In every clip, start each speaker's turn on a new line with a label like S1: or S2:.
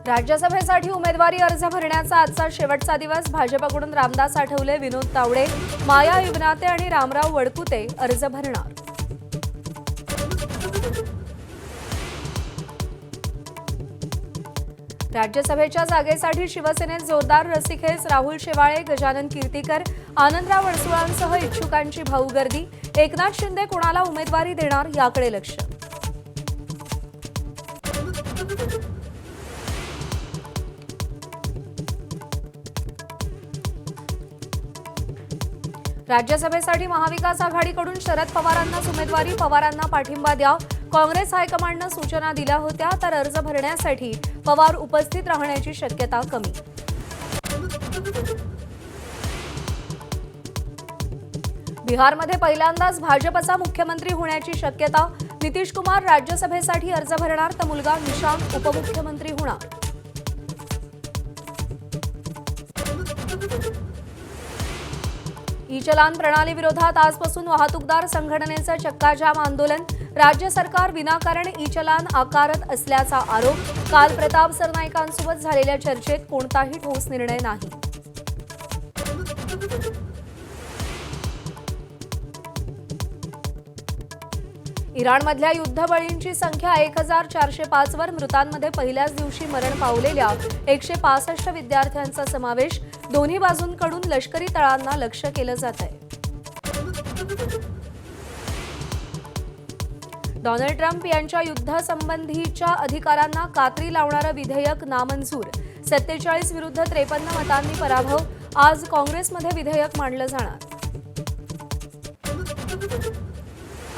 S1: राज्यसभेसाठी उमेदवारी अर्ज भरण्याचा आजचा शेवटचा दिवस। भाजपकडून रामदास आठवले, विनोद तावडे, माया युगनाते आणि रामराव वडकुते अर्ज भरणार। राज्यसभेच्या जागेसाठी शिवसेनेत जोरदार रस्सीखेच। राहुल शेवाळे, गजानन कीर्तीकर, आनंदराव अडसुळांसह इच्छुकांची भाऊ गर्दी। एकनाथ शिंदे कोणाला उमेदवारी देणार याकडे लक्ष। राज्यसभेसाठी महाविकास आघाडीकडून शरद पवारांनाच उमेदवारी। पवारांना पाठिंबा द्या, काँग्रेस हायकमांडनं सूचना दिल्या होत्या, तर अर्ज भरण्यासाठी पवार उपस्थित राहण्याची शक्यता कमी। बिहारमध्ये पहिल्यांदाच भाजपचा मुख्यमंत्री होण्याची शक्यता। नितीश कुमार राज्यसभेसाठी अर्ज भरणार, तर मुलगा निशांत उपमुख्यमंत्री होणार। ई चलान प्रणाली विरोधात आजपासून वाहतूकदार संघटनेचं चक्काजाम आंदोलन। राज्य सरकार विनाकारण ई चलान आकारत असल्याचा आरोप। काल प्रताप सरनाईकांसोबत झालेल्या चर्चेत कोणताही ठोस निर्णय नाही। इराणमधल्या युद्धबळींची संख्या 1405 वर। मृतांमध्ये पहिल्याच दिवशी मरण पावलेल्या 165 विद्यार्थ्यांचा समावेश। दोन्ही बाजूंकडून लष्करी तळांना लक्ष्य केलं जात आहे। डोनाल्ड ट्रम्प यांच्या युद्धासंबंधीच्या अधिकारांना कात्री लावणारं विधेयक नामंजूर। 47 विरुद्ध 53 मतांनी पराभव। आज काँग्रेसमध्ये विधेयक मांडलं जाणार।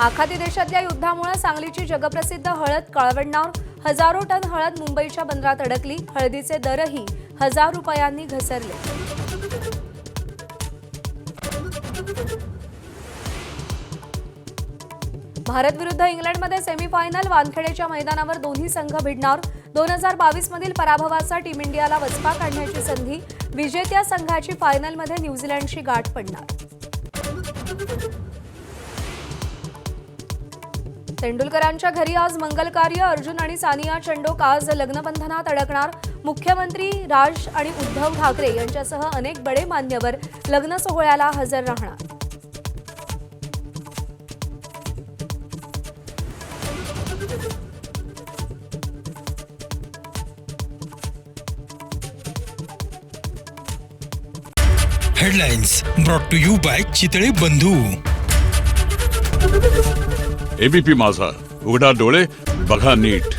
S1: आखाती देशातल्या युद्धामुळे सांगलीची जगप्रसिद्ध हळद काळवंडणार। हजारो टन हळद मुंबईच्या बंदरात अडकली। हळदीचे दरही 1000 रुपयांनी घसरले। भारत विरुद्ध इंग्लंडमध्ये सेमीफायनल। वानखेडेच्या मैदानावर दोन्ही संघ भिडणार। 2022 मधील पराभवाचा टीम इंडियाला वचपा काढण्याची संधी। विजेत्या संघाची फायनलमध्ये न्यूझीलंडशी गाठ पडणार। तेंडुलकरांच्या घरी आज मंगल कार्य। अर्जुन आणि सानिया चंडोक आज लग्नबंधनात अडकणार। मुख्यमंत्री राज आणि उद्धव ठाकरे यांच्यासह अनेक बडे मान्यवर लग्न सोहळ्याला हजर राहणार।
S2: Headlines brought to you by Chitale Bandhu.
S3: ABP माझा, उघडा डोळे बघा नीट।